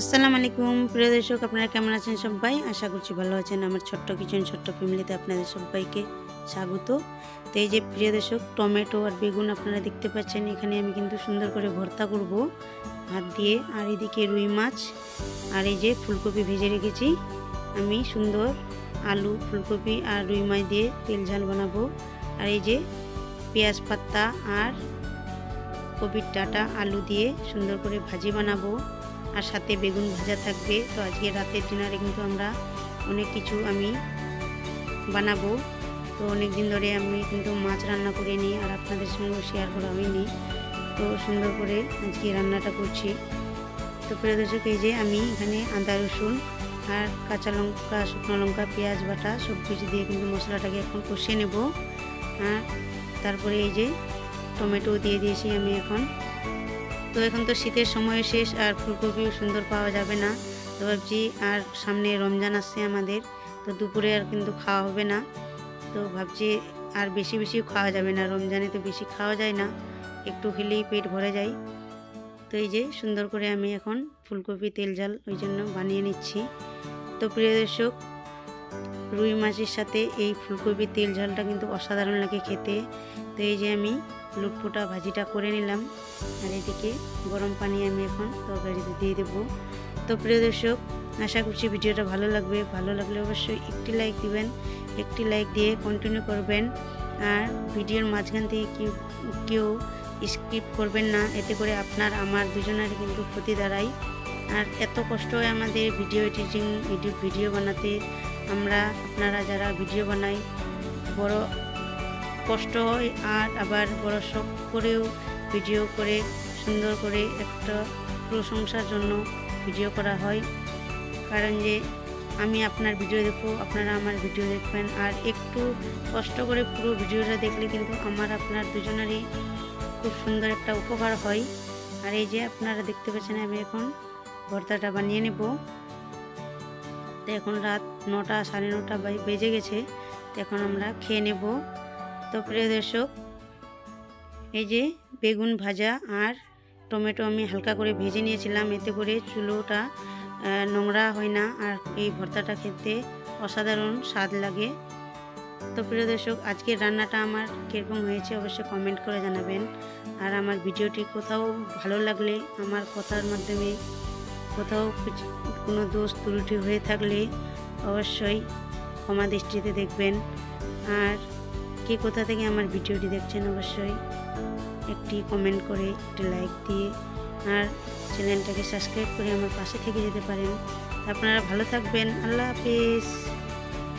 আসসালামু আলাইকুম প্রিয় দর্শক, আপনারা কেমন আছেন সবাই? আশা করছি ভালো আছেন। আমার ছোট্ট কিচেন ছোট্ট ফ্যামিলিতে আপনাদের সবাইকে স্বাগত। তো এই যে প্রিয় দর্শক, টমেটো আর বেগুন আপনারা দেখতে পাচ্ছেন। এখানে আমি কিন্তু সুন্দর করে ভর্তা করব হাত দিয়ে। আর এদিকে রুই মাছ আর এই যে ফুলকপি ভেজে রেখেছি আমি। সুন্দর আলু, ফুলকপি আর রুই মাছ দিয়ে তেল ঝাল বানাবো। আর এই যে পেঁয়াজ পাতা আর কপির ডাঁটা আলু দিয়ে সুন্দর করে ভাজি বানাবো। আর সাথে বেগুন ভাজা থাকবে। তো আজকে রাতের ডিনারে কিন্তু আমরা অনেক কিছু আমি বানাবো। তো অনেক দিন ধরে আমি কিন্তু মাছ রান্না করে নিই আর আপনাদের সঙ্গে শেয়ার করা হয়নি। তো সুন্দর করে আজকে রান্নাটা করছি। তো প্রিয় দর্শক, এই যে আমি এখানে আদা রসুন আর কাঁচা লঙ্কা, শুকনো লঙ্কা, পেঁয়াজ বাটা সব কিছু দিয়ে কিন্তু মশলাটাকে এখন কষিয়ে নেব। আর তারপরে এই যে টমেটো দিয়ে দিয়েছি আমি এখন। তো এখন তো শীতের সময় শেষ আর ফুলকপিও সুন্দর পাওয়া যাবে না। তো ভাবছি আর সামনে রমজান আসছে আমাদের, তো দুপুরে আর কিন্তু খাওয়া হবে না। তো ভাবছি আর বেশি বেশিও খাওয়া যাবে না, রমজানে তো বেশি খাওয়া যায় না, একটু খেলেই পেট ভরে যায়। তো এই যে সুন্দর করে আমি এখন ফুলকপি তেল ঝাল ওই জন্য বানিয়ে নিচ্ছি। তো প্রিয় দর্শক, রুই মাছের সাথে এই ফুলকপি তেল ঝালটা কিন্তু অসাধারণ লাগে খেতে। তো এই যে আমি লুটপুটা ভাজিটা করে নিলাম আর এদিকে গরম পানি আমি এখন তরকারিতে দিয়ে দেবো। তো প্রিয় দর্শক, আশা করছি ভিডিওটা ভালো লাগবে। ভালো লাগলে অবশ্যই একটি লাইক দিবেন, একটি লাইক দিয়ে কন্টিনিউ করবেন। আর ভিডিওর মাঝখান থেকে কেউ স্কিপ করবেন না, এতে করে আপনার আমার দুজনেরই কিন্তু ক্ষতি দাঁড়ায়। আর এত কষ্ট হয় আমাদের ভিডিও এডিটিং, ভিডিও বানাতে। আপনারা যারা ভিডিও বানাই, বড় কষ্ট হয় আর আবার বড় শখ করেও ভিডিও করে সুন্দর করে একটা প্রশংসার জন্য ভিডিও করা হয়। কারণ যে আমি আপনার ভিডিও দেখবো, আপনারা আমার ভিডিও দেখবেন। আর একটু কষ্ট করে পুরো ভিডিওটা দেখলে কিন্তু আমার আপনার দুজনেরই খুব সুন্দর একটা উপকার হয়। আর এই যে আপনারা দেখতে পাচ্ছেন আমি এখন ভর্তাটা বানিয়ে নেব। তো এখন রাত 9টা, সাড়ে 9টা বেজে গেছে। তো এখন আমরা খেয়ে নেব। তো প্রিয় দর্শক, এই যে বেগুন ভাজা আর টমেটো আমি হালকা করে ভেজে নিয়েছিলাম, এতে করে চুলোটা নোংরা হয় না আর এই ভর্তাটা খেতে অসাধারণ স্বাদ লাগে। তো প্রিয় দর্শক, আজকের রান্নাটা আমার কীরকম হয়েছে অবশ্যই কমেন্ট করে জানাবেন। আর আমার ভিডিওটি কোথাও ভালো লাগলে, আমার কথার মাধ্যমে কোথাও কোনো দোষ ত্রুটি হয়ে থাকলে অবশ্যই ক্ষমা দৃষ্টিতে দেখবেন। আর কে কোথা থেকে আমার ভিডিওটি দেখছেন অবশ্যই একটি কমেন্ট করে, একটি লাইক দিয়ে আর চ্যানেলটাকে সাবস্ক্রাইব করে আমার পাশে থেকে যেতে পারেন। আপনারা ভালো থাকবেন। আল্লাহ হাফেজ।